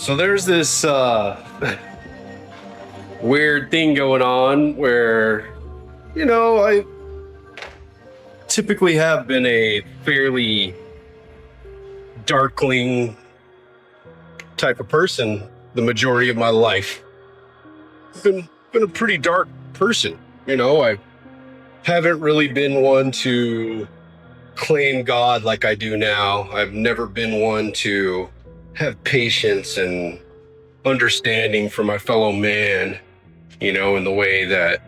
So there's this weird thing going on where, I typically have been a fairly darkling type of person the majority of my life. Been a pretty dark person. I haven't really been one to claim God like I do now. I've never been one to have patience and understanding for my fellow man, in the way that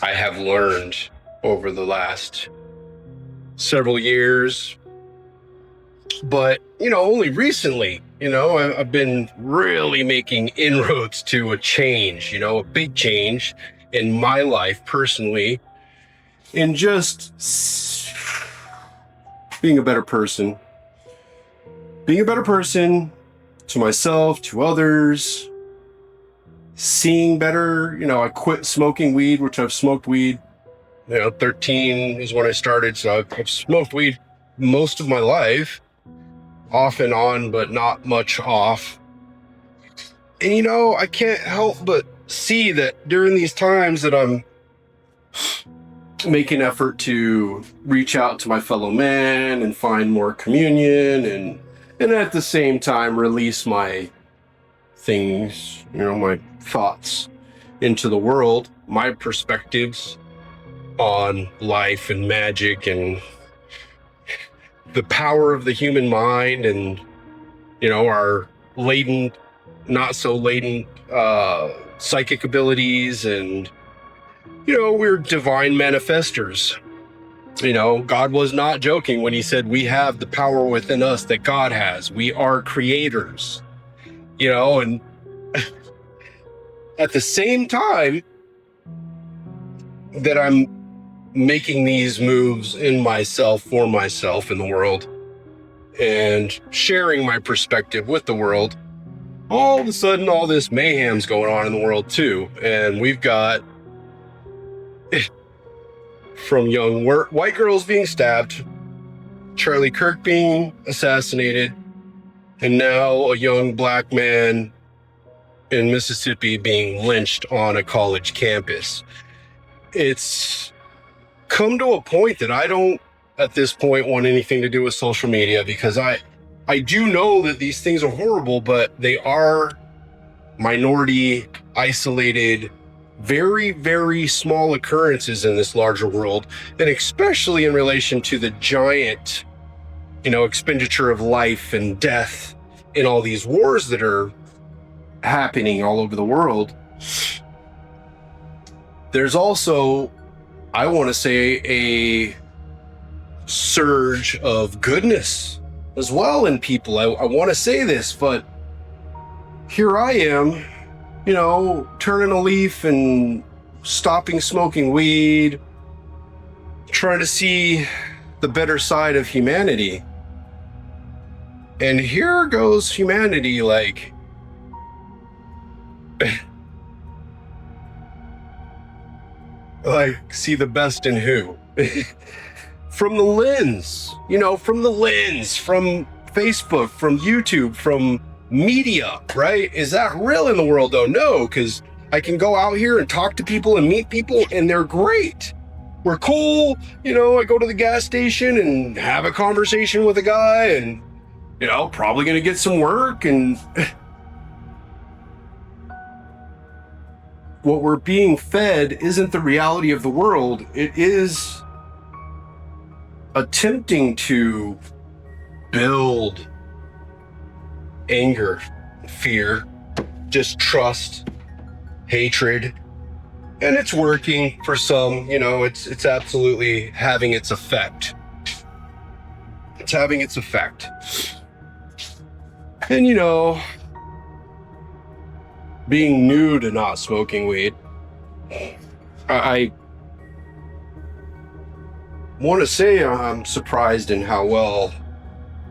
I have learned over the last several years. But, only recently, I've been really making inroads to a change, a big change in my life personally, in just being a better person to myself, to others, seeing better. I quit smoking weed, which I've smoked weed, 13 is when I started. So I've smoked weed most of my life, off and on, but not much off. And, I can't help but see that during these times that I'm make an effort to reach out to my fellow man and find more communion and at the same time release my things, my thoughts into the world, my perspectives on life and magic and the power of the human mind and, our latent, not so latent psychic abilities and, we're divine manifestors. God was not joking when he said we have the power within us that God has. We are creators, and at the same time that I'm making these moves in myself, for myself in the world, and sharing my perspective with the world, all of a sudden all this mayhem's going on in the world too. And we've got from young white girls being stabbed, Charlie Kirk being assassinated, and now a young black man in Mississippi being lynched on a college campus. It's come to a point that I don't, at this point, want anything to do with social media, because I do know that these things are horrible, but they are minority, isolated, very, very small occurrences in this larger world, and especially in relation to the giant, expenditure of life and death in all these wars that are happening all over the world. There's also, I want to say, a surge of goodness as well in people. I want to say this, but here I am, turning a leaf and stopping smoking weed, trying to see the better side of humanity. And here goes humanity like see the best in who? From the lens, from Facebook, from YouTube, from media, right? Is that real in the world though? No, because I can go out here and talk to people and meet people and they're great. We're cool. I go to the gas station and have a conversation with a guy and, probably going to get some work. And what we're being fed isn't the reality of the world. It is attempting to build anger, fear, distrust, hatred, and it's working for some. It's absolutely having its effect. It's having its effect. And being new to not smoking weed, I want to say I'm surprised in how well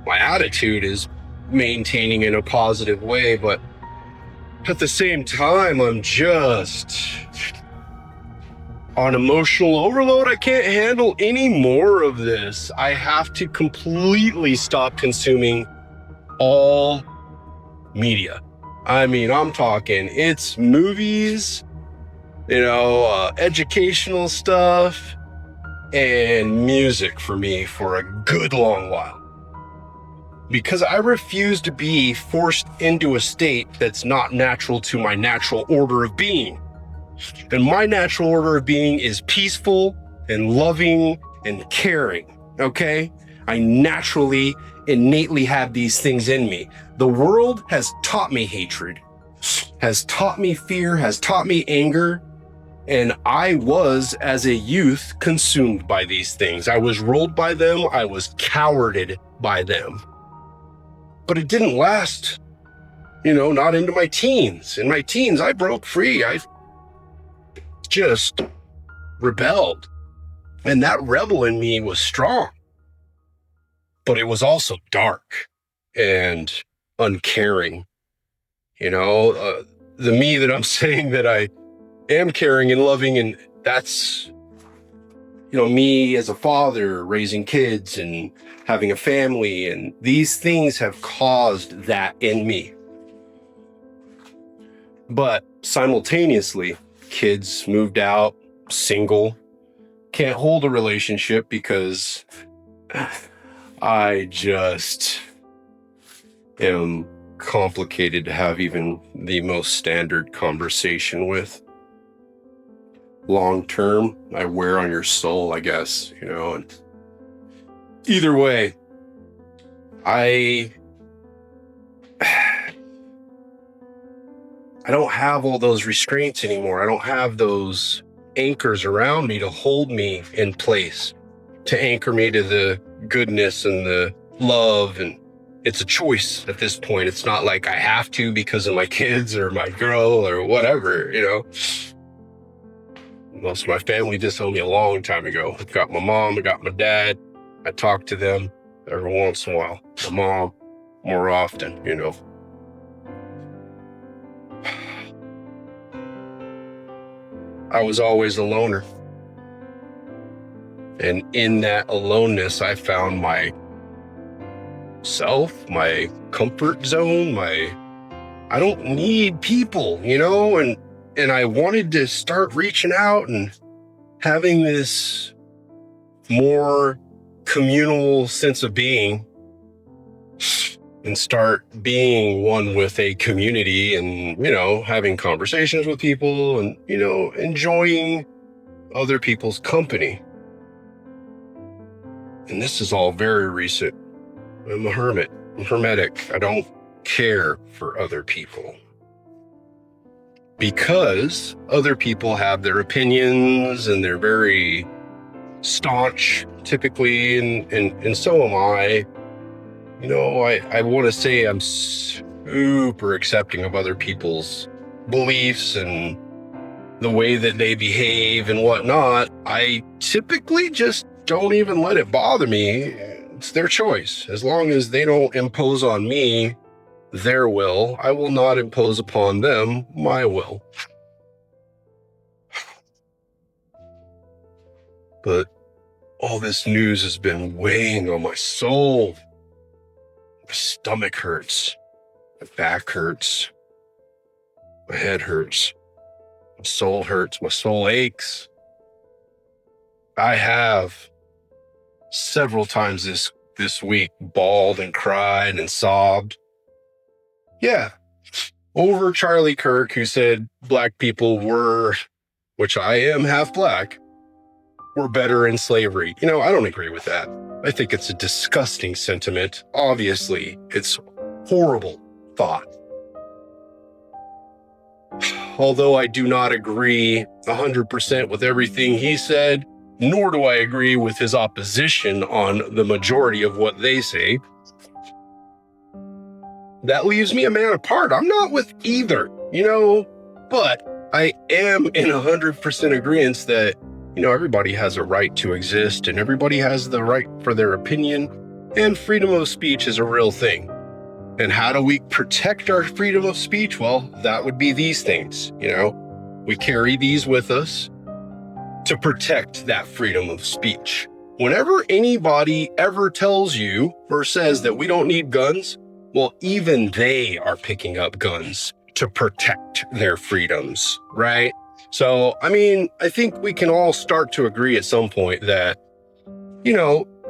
my attitude is maintaining in a positive way, but at the same time, I'm just on emotional overload. I can't handle any more of this. I have to completely stop consuming all media. I mean, I'm talking, it's movies, educational stuff, and music for me for a good long while. Because I refuse to be forced into a state that's not natural to my natural order of being. And my natural order of being is peaceful and loving and caring, okay? I naturally, innately have these things in me. The world has taught me hatred, has taught me fear, has taught me anger. And I was, as a youth, consumed by these things. I was ruled by them. I was cowarded by them. But it didn't last, not into my teens. In my teens, I broke free. I just rebelled. And that rebel in me was strong. But it was also dark and uncaring. The me that I'm saying that I am caring and loving, and that's, me as a father, raising kids and having a family, and these things have caused that in me. But simultaneously, kids moved out, single, can't hold a relationship because I just am complicated to have even the most standard conversation with. Long term, I wear on your soul, I guess, and either way, I don't have all those restraints anymore. I don't have those anchors around me to hold me in place, to anchor me to the goodness and the love. And it's a choice at this point. It's not like I have to because of my kids or my girl or whatever, Most of my family disowned me a long time ago. I got my mom, I got my dad. I talk to them every once in a while. My mom more often, I was always a loner. And in that aloneness, I found myself, my comfort zone, I don't need people, and I wanted to start reaching out and having this more communal sense of being and start being one with a community and, having conversations with people and, enjoying other people's company. And this is all very recent. I'm a hermit. I'm hermetic. I don't care for other people. Because other people have their opinions and they're very staunch, typically, and so am I. I want to say I'm super accepting of other people's beliefs and the way that they behave and whatnot. I typically just don't even let it bother me. It's their choice. As long as they don't impose on me their will, I will not impose upon them my will. But all this news has been weighing on my soul. My stomach hurts. My back hurts. My head hurts. My soul hurts. My soul aches. I have several times this week bawled and cried and sobbed. Yeah, over Charlie Kirk, who said black people were, which I am half black, were better in slavery. I don't agree with that. I think it's a disgusting sentiment. Obviously, it's horrible thought. Although I do not agree 100% with everything he said, nor do I agree with his opposition on the majority of what they say. That leaves me a man apart. I'm not with either, but I am in 100% agreement that, everybody has a right to exist and everybody has the right for their opinion, and freedom of speech is a real thing. And how do we protect our freedom of speech? Well, that would be these things, we carry these with us to protect that freedom of speech. Whenever anybody ever tells you or says that we don't need guns, well, even they are picking up guns to protect their freedoms, right? So, I mean, I think we can all start to agree at some point that,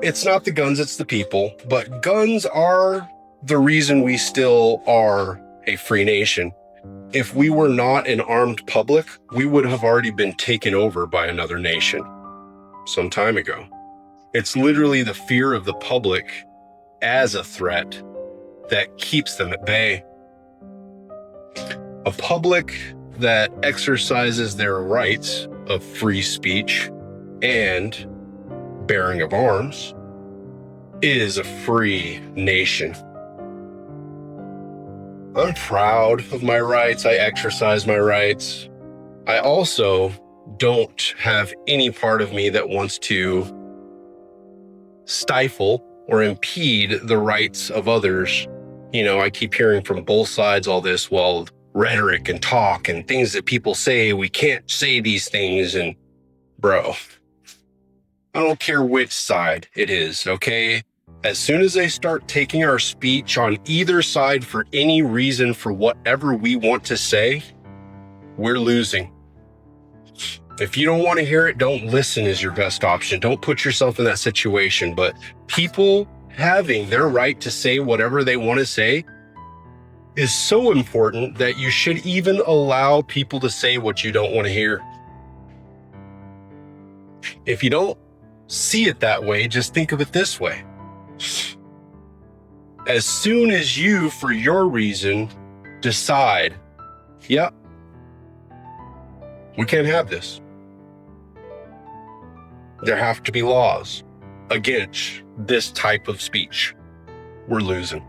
it's not the guns, it's the people, but guns are the reason we still are a free nation. If we were not an armed public, we would have already been taken over by another nation some time ago. It's literally the fear of the public as a threat that keeps them at bay. A public that exercises their rights of free speech and bearing of arms is a free nation. I'm proud of my rights. I exercise my rights. I also don't have any part of me that wants to stifle or impede the rights of others. I keep hearing from both sides all this, rhetoric and talk and things that people say, we can't say these things. And bro, I don't care which side it is, okay? As soon as they start taking our speech on either side for any reason, for whatever we want to say, we're losing. If you don't want to hear it, don't listen is your best option. Don't put yourself in that situation. But people having their right to say whatever they want to say is so important that you should even allow people to say what you don't want to hear. If you don't see it that way, just think of it this way. As soon as you, for your reason, decide, yeah, we can't have this. There have to be laws against this type of speech. We're losing.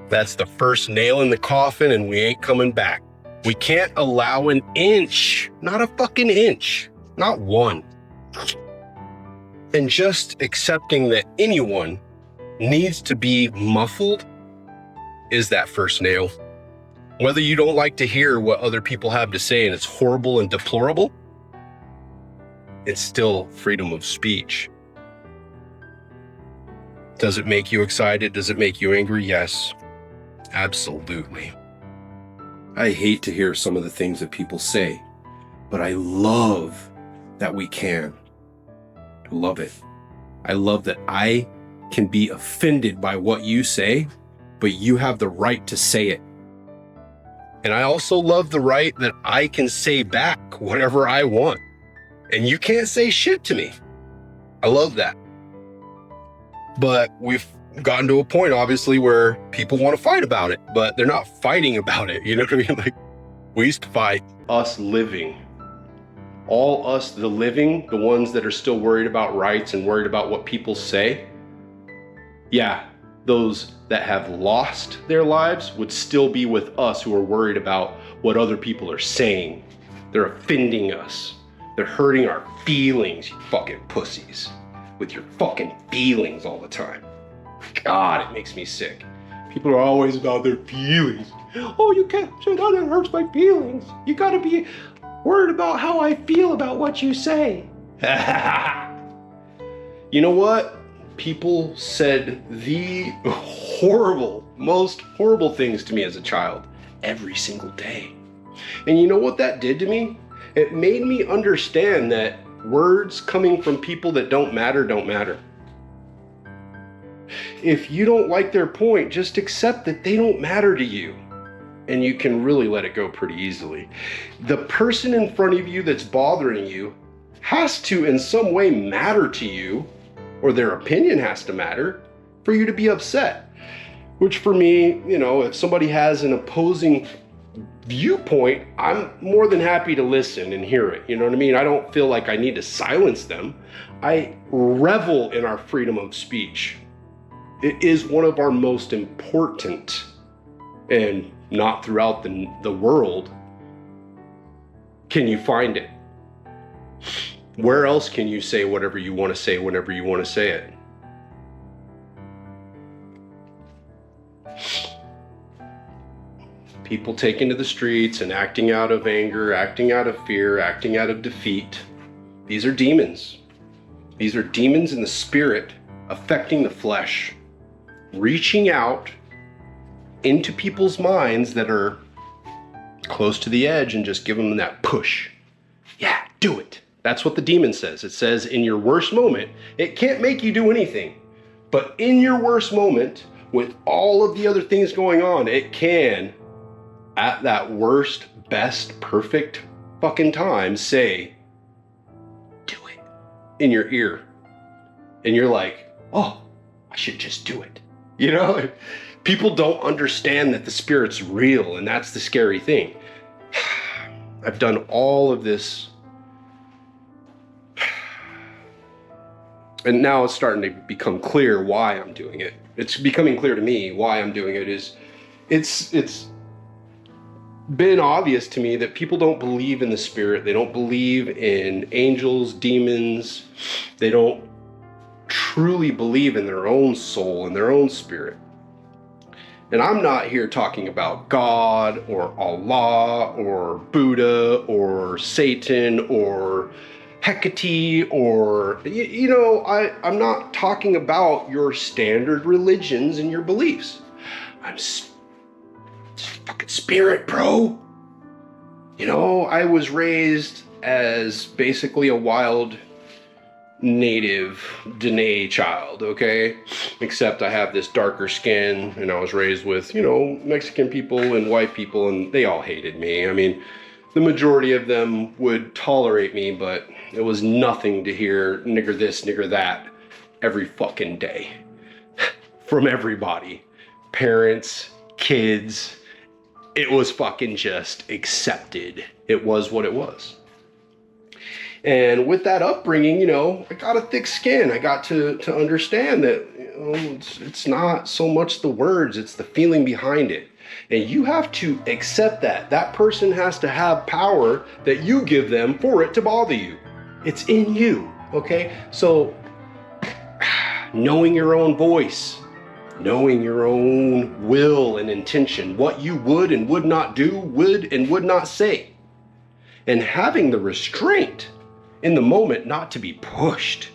That's the first nail in the coffin, and we ain't coming back. We can't allow an inch, not a fucking inch, not one. And just accepting that anyone needs to be muffled is that first nail. Whether you don't like to hear what other people have to say and it's horrible and deplorable, it's still freedom of speech. Does it make you excited? Does it make you angry? Yes, absolutely. I hate to hear some of the things that people say, but I love that we can. I love it. I love that I can be offended by what you say, but you have the right to say it. And I also love the right that I can say back whatever I want. And you can't say shit to me. I love that. But we've gotten to a point, obviously, where people want to fight about it, but they're not fighting about it. You know what I mean? Like, we used to fight us living. All us, the living, the ones that are still worried about rights and worried about what people say. Yeah, those that have lost their lives would still be with us who are worried about what other people are saying. They're offending us. They're hurting our feelings, you fucking pussies. With your fucking feelings all the time. God, it makes me sick. People are always about their feelings. Oh, you can't say that, it hurts my feelings. You gotta be worried about how I feel about what you say. You know what? People said the most horrible things to me as a child every single day. And you know what that did to me? It made me understand that words coming from people that don't matter, don't matter. If you don't like their point, just accept that they don't matter to you. And you can really let it go pretty easily. The person in front of you that's bothering you has to in some way matter to you, or their opinion has to matter for you to be upset. Which for me, if somebody has an opposing viewpoint, I'm more than happy to listen and hear it. You know what I mean? I don't feel like I need to silence them. I revel in our freedom of speech. It is one of our most important, and not throughout the world can you find it. Where else can you say whatever you want to say whenever you want to say it? People taking to the streets and acting out of anger, acting out of fear, acting out of defeat. These are demons. These are demons in the spirit affecting the flesh, reaching out into people's minds that are close to the edge and just give them that push. Yeah, do it. That's what the demon says. It says in your worst moment, it can't make you do anything. But in your worst moment, with all of the other things going on, it can, at that worst, best, perfect fucking time, say, do it, in your ear. And you're like, oh, I should just do it. You know, people don't understand that the spirit's real, and that's the scary thing. I've done all of this, and now it's starting to become clear why I'm doing it. It's becoming clear to me why I'm doing it is, it's been obvious to me that people don't believe in the spirit. They don't believe in angels, demons. They don't truly believe in their own soul and their own spirit. And I'm not here talking about God or Allah or Buddha or Satan or Hecate or, you know, I'm not talking about your standard religions and your beliefs. I'm fucking spirit, bro. You know, I was raised as basically a wild native Dene child, okay? Except I have this darker skin, and I was raised with, you know, Mexican people and white people, and they all hated me. I mean, the majority of them would tolerate me, but it was nothing to hear nigger this, nigger that every fucking day from everybody. Parents, kids. It was fucking just accepted. It was what it was. And with that upbringing, you know, I got a thick skin. I got to understand that, you know, it's not so much the words, it's the feeling behind it. And you have to accept that. That person has to have power that you give them for it to bother you. It's in you, okay? So, knowing your own voice, knowing your own will and intention, what you would and would not do, would and would not say, and having the restraint in the moment not to be pushed.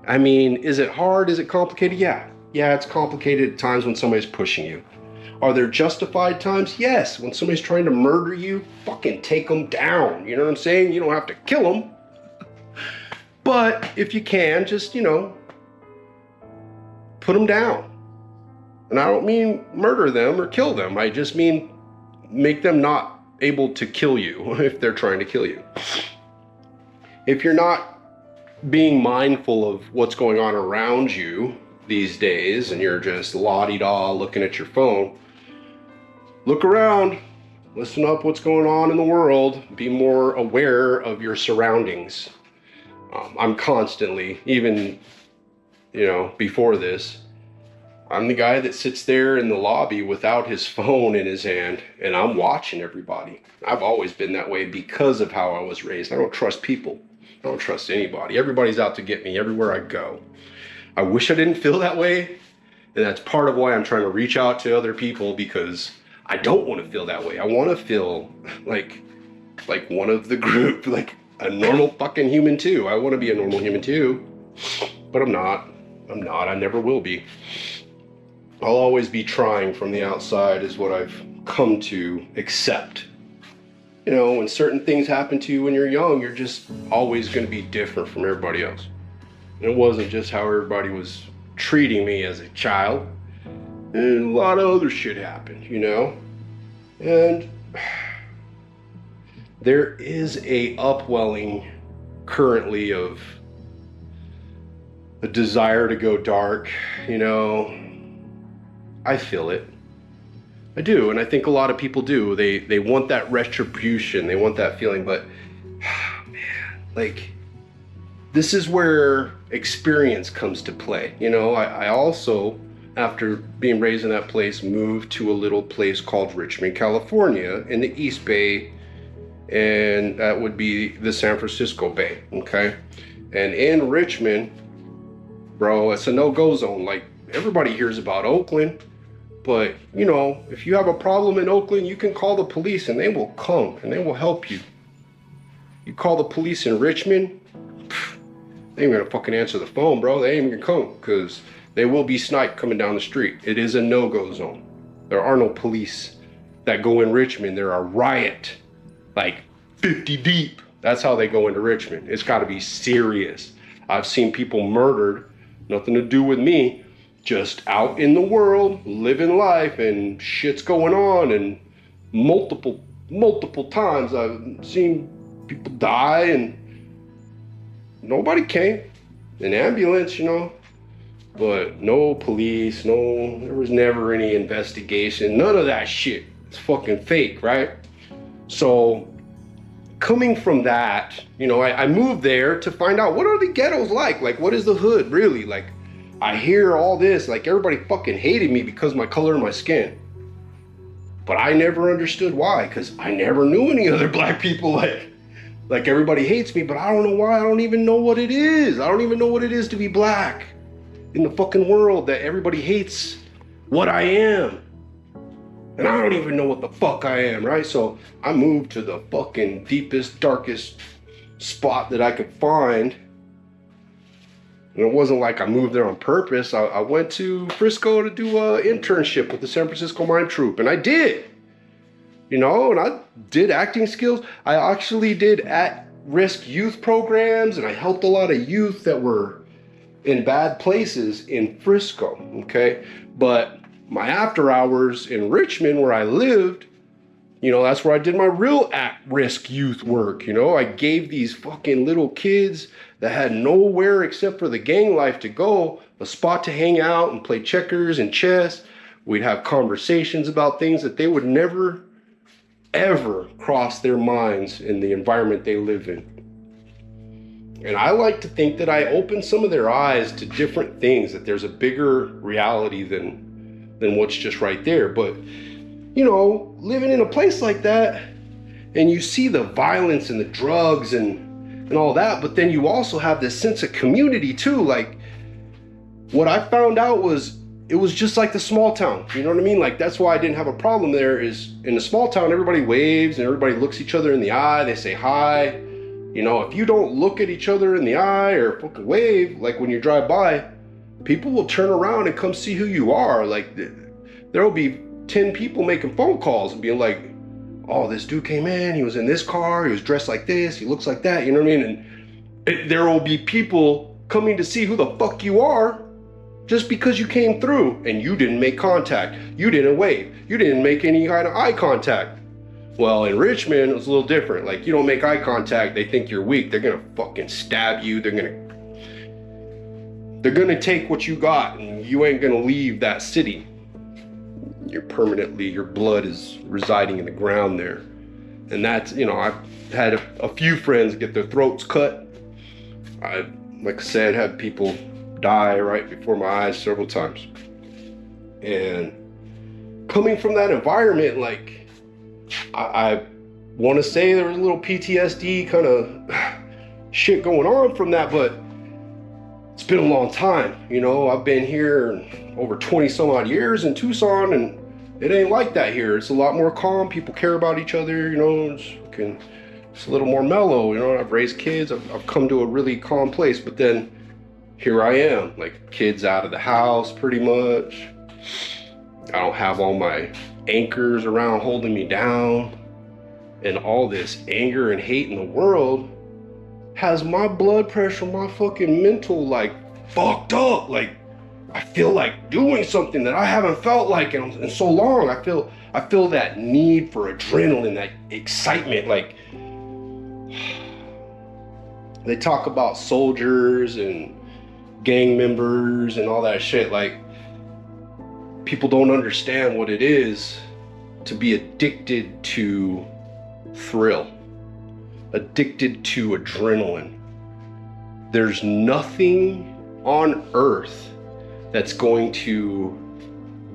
I mean, is it hard? Is it complicated? Yeah, it's complicated at times when somebody's pushing you. Are there justified times? Yes. When somebody's trying to murder you, fucking take them down. You know what I'm saying? You don't have to kill them. But if you can, just, you know, put them down. And I don't mean murder them or kill them. I just mean make them not able to kill you if they're trying to kill you. If you're not being mindful of what's going on around you these days and you're just la-di-da looking at your phone, look around, listen up what's going on in the world, be more aware of your surroundings. I'm constantly, even, you know, before this, I'm the guy that sits there in the lobby without his phone in his hand, and I'm watching everybody. I've always been that way because of how I was raised. I don't trust people. I don't trust anybody. Everybody's out to get me everywhere I go. I wish I didn't feel that way, and that's part of why I'm trying to reach out to other people, because I don't want to feel that way. I want to feel like one of the group, like a normal fucking human too. I want to be a normal human too, but I'm not. I never will be. I'll always be trying from the outside is what I've come to accept. You know, when certain things happen to you when you're young, you're just always going to be different from everybody else. And it wasn't just how everybody was treating me as a child. And a lot of other shit happened, you know? And there is a upwelling currently of a desire to go dark, you know? I feel it. I do, and I think a lot of people do. They want that retribution, they want that feeling, but man, like, this is where experience comes to play. You know, I also, after being raised in that place, moved to a little place called Richmond, California, in the East Bay, and that would be the San Francisco Bay, okay? And in Richmond, bro, it's a no-go zone. Like, everybody hears about Oakland, but, you know, if you have a problem in Oakland, you can call the police and they will come and they will help you. You call the police in Richmond, they ain't gonna fucking answer the phone, bro. They ain't even gonna come, because they will be sniped coming down the street. It is a no-go zone. There are no police that go in Richmond. They're a riot, like 50 deep. That's how they go into Richmond. It's got to be serious. I've seen people murdered, nothing to do with me, just out in the world, living life, and shit's going on. And multiple times I've seen people die and nobody came. An ambulance, you know, but no police, there was never any investigation, none of that shit. It's fucking fake, right? So coming from that, you know, I moved there to find out, what are the ghettos like? Like, what is the hood really? Like, I hear all this, like everybody fucking hated me because of my color of my skin. But I never understood why, because I never knew any other black people like everybody hates me, but I don't know why. I don't even know what it is. I don't even know what it is to be black in the fucking world, that everybody hates what I am. And I don't even know what the fuck I am, right? So I moved to the fucking deepest, darkest spot that I could find. And it wasn't like I moved there on purpose. I went to Frisco to do an internship with the San Francisco Mime Troupe, and I did. You know, and I did acting skills. I actually did at-risk youth programs, and I helped a lot of youth that were in bad places in Frisco, okay? But my after hours in Richmond, where I lived, you know, that's where I did my real at-risk youth work, you know? I gave these fucking little kids that had nowhere except for the gang life to go, a spot to hang out and play checkers and chess. We'd have conversations about things that they would never ever cross their minds in the environment they live in. And I like to think that I opened some of their eyes to different things, that there's a bigger reality than what's just right there. But, you know, living in a place like that, and you see the violence and the drugs and all that, but then you also have this sense of community too. Like, what I found out was, it was just like the small town, you know what I mean? Like, that's why I didn't have a problem there, is in the small town, everybody waves and everybody looks each other in the eye, they say hi. You know, if you don't look at each other in the eye or fucking wave, like when you drive by, people will turn around and come see who you are. Like, there'll be 10 people making phone calls and being like, oh, this dude came in, he was in this car, he was dressed like this, he looks like that, you know what I mean? And there will be people coming to see who the fuck you are, just because you came through and you didn't make contact, you didn't wave, you didn't make any kind of eye contact. Well, in Richmond, it was a little different. Like, you don't make eye contact, they think you're weak. They're gonna fucking stab you. They're gonna take what you got, and you ain't gonna leave that city. You're permanently, your blood is residing in the ground there. And that's, you know, I've had a few friends get their throats cut. I, like I said, had people die right before my eyes several times. And coming from that environment, like, I want to say there was a little PTSD kind of shit going on from that, but it's been a long time. You know, I've been here over 20 some odd years in Tucson, and it ain't like that here. It's a lot more calm. People care about each other, you know, it's a little more mellow. You know, I've raised kids. I've come to a really calm place, but then here I am, like, kids out of the house pretty much. I don't have all my anchors around holding me down, and all this anger and hate in the world has my blood pressure, my fucking mental, like, fucked up. Like, I feel like doing something that I haven't felt like in so long. I feel that need for adrenaline, that excitement. Like, they talk about soldiers and gang members and all that shit. Like, people don't understand what it is to be addicted to thrill, addicted to adrenaline. There's nothing on earth that's going to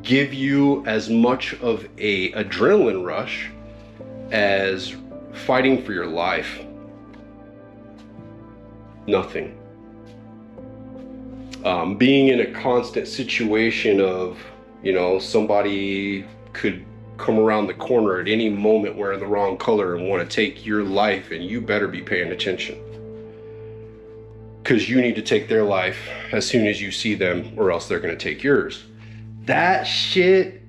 give you as much of a adrenaline rush as fighting for your life. Nothing. Being in a constant situation of, you know, somebody could come around the corner at any moment wearing the wrong color and want to take your life, and you better be paying attention, because you need to take their life as soon as you see them, or else they're going to take yours. That shit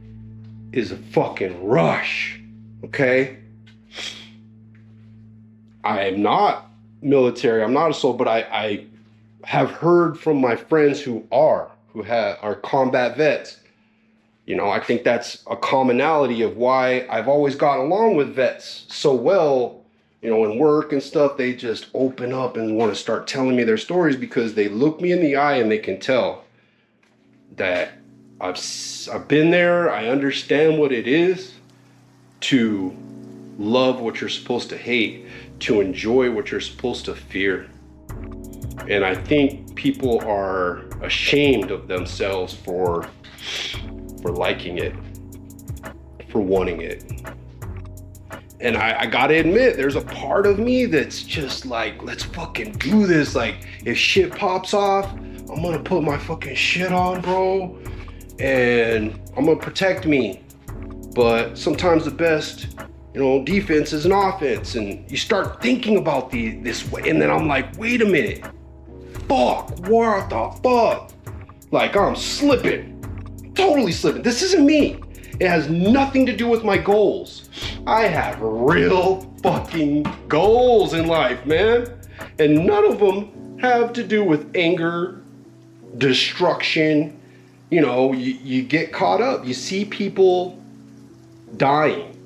is a fucking rush, okay? I am not military, I'm not a soldier, but I have heard from my friends who are combat vets. You know, I think that's a commonality of why I've always gotten along with vets so well. You know, in work and stuff, they just open up and want to start telling me their stories because they look me in the eye and they can tell that I've been there. I understand what it is to love what you're supposed to hate, to enjoy what you're supposed to fear. And I think people are ashamed of themselves for liking it, for wanting it. And I gotta admit, there's a part of me that's just like, let's fucking do this. Like, if shit pops off, I'm gonna put my fucking shit on, bro, and I'm gonna protect me. But sometimes the best, you know, defense is an offense, and you start thinking about this way, and then I'm like, wait a minute, fuck, what the fuck? Like, I'm slipping, totally slipping. This isn't me. It has nothing to do with my goals. I have real fucking goals in life, man. And none of them have to do with anger, destruction. You know, you get caught up. You see people dying,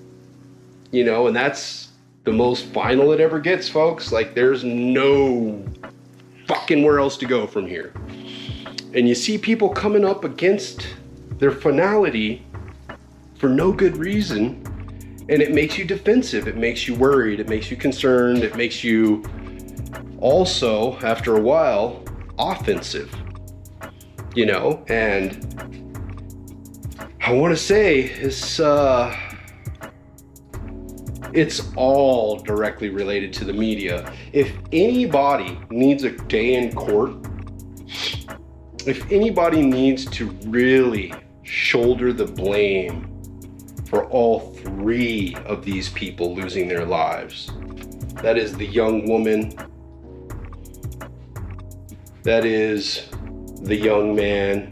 you know, and that's the most final it ever gets, folks. Like, there's no fucking where else to go from here. And you see people coming up against their finality for no good reason, and it makes you defensive, it makes you worried, it makes you concerned, it makes you also, after a while, offensive, you know. And I want to say it's all directly related to the media. If anybody needs a day in court, if anybody needs to really shoulder the blame for all three of these people losing their lives, that is the young woman, that is the young man,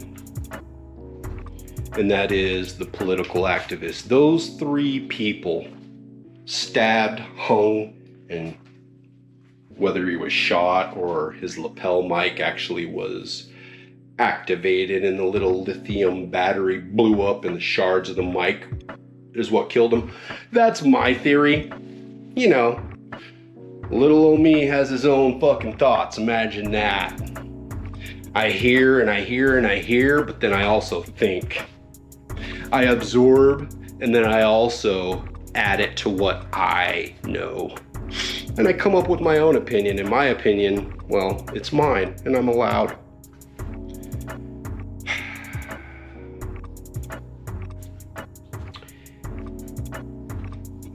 and that is the political activist. Those three people stabbed, hung, and whether he was shot or his lapel mic actually was activated and the little lithium battery blew up and the shards of the mic is what killed him. That's my theory. You know, little old me has his own fucking thoughts. Imagine that. I hear and I hear and I hear, but then I also think. I absorb, and then I also add it to what I know. And I come up with my own opinion. And my opinion, well, it's mine, and I'm allowed.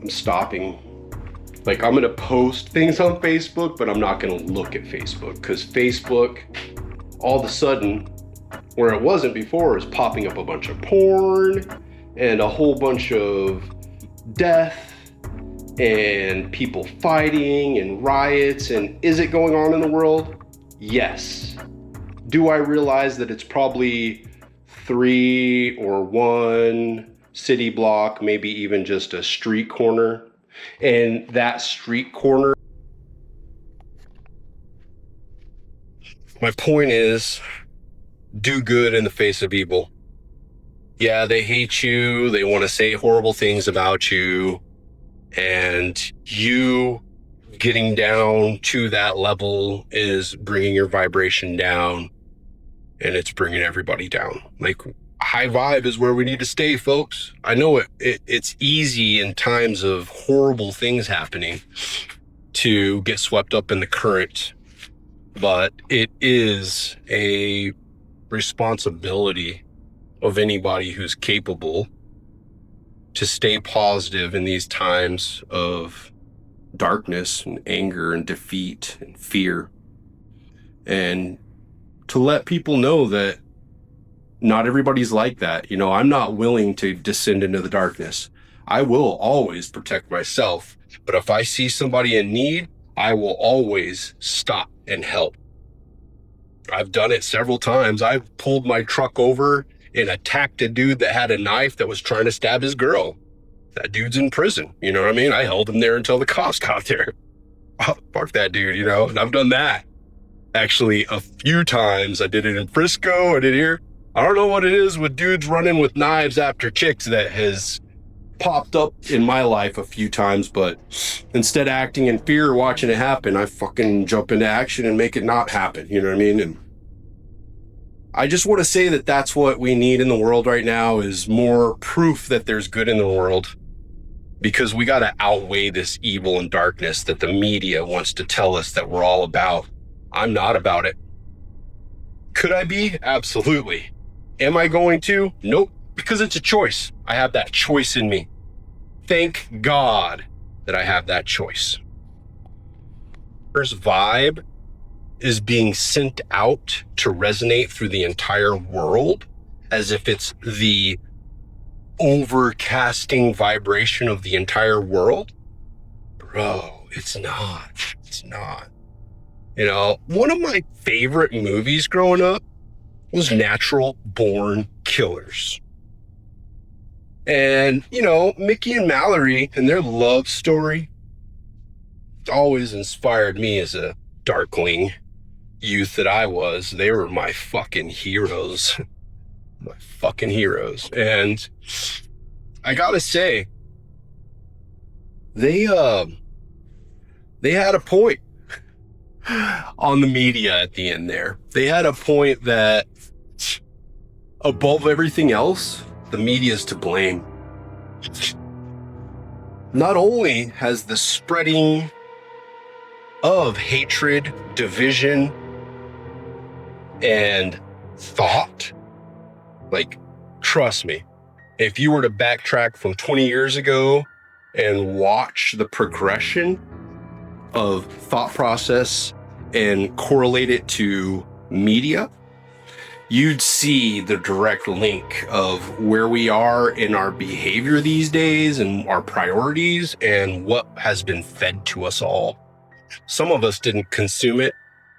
I'm stopping. Like, I'm gonna post things on Facebook, but I'm not gonna look at Facebook, because Facebook, all of a sudden, where it wasn't before, is popping up a bunch of porn and a whole bunch of death and people fighting and riots. And is it going on in the world? Yes. Do I realize that it's probably 3 or 1 city block, maybe even just a street corner? And that street corner, my point is, do good in the face of evil. Yeah, they hate you, they want to say horrible things about you, and you getting down to that level is bringing your vibration down, and it's bringing everybody down. Like, high vibe is where we need to stay, folks. I know it's easy in times of horrible things happening to get swept up in the current, but it is a responsibility of anybody who's capable to stay positive in these times of darkness and anger and defeat and fear, and to let people know that not everybody's like that. You know, I'm not willing to descend into the darkness. I will always protect myself, but if I see somebody in need, I will always stop and help. I've done it several times. I've pulled my truck over and attacked a dude that had a knife that was trying to stab his girl. That dude's in prison. You know what I mean? I held him there until the cops got there. Oh, fuck that dude, you know? And I've done that. Actually, a few times. I did it in Frisco. I did it here. I don't know what it is with dudes running with knives after chicks that has popped up in my life a few times, but instead of acting in fear or watching it happen, I fucking jump into action and make it not happen. You know what I mean? And I just want to say that that's what we need in the world right now, is more proof that there's good in the world, because we got to outweigh this evil and darkness that the media wants to tell us that we're all about. I'm not about it. Could I be? Absolutely. Am I going to? Nope, because it's a choice. I have that choice in me. Thank God that I have that choice. First vibe is being sent out to resonate through the entire world as if it's the overcasting vibration of the entire world. Bro, it's not. It's not. You know, one of my favorite movies growing up was Natural Born Killers. And, you know, Mickey and Mallory and their love story always inspired me as a darkling youth that I was. They were my fucking heroes. My fucking heroes. And I gotta say, they had a point on the media at the end there. They had a point that above everything else, the media is to blame. Not only has the spreading of hatred, division, and thought, like, trust me, if you were to backtrack from 20 years ago and watch the progression of thought process and correlate it to media, you'd see the direct link of where we are in our behavior these days and our priorities and what has been fed to us all. Some of us didn't consume it.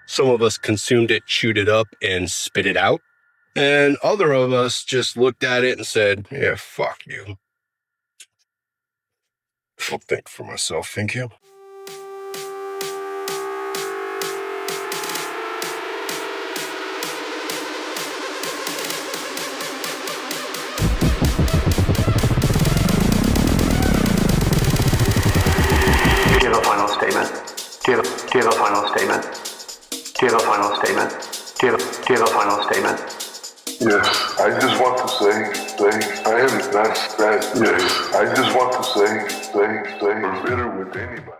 Some of us consumed it, chewed it up, and spit it out. And other of us just looked at it and said, yeah, fuck you. I'll think for myself, thank you. Do you have a final statement? Do you have a final statement? Do you have a final statement? Do you have a final statement? Yes, I just want to say, I am, that's, yes, I just want to say, I'm bitter with anybody.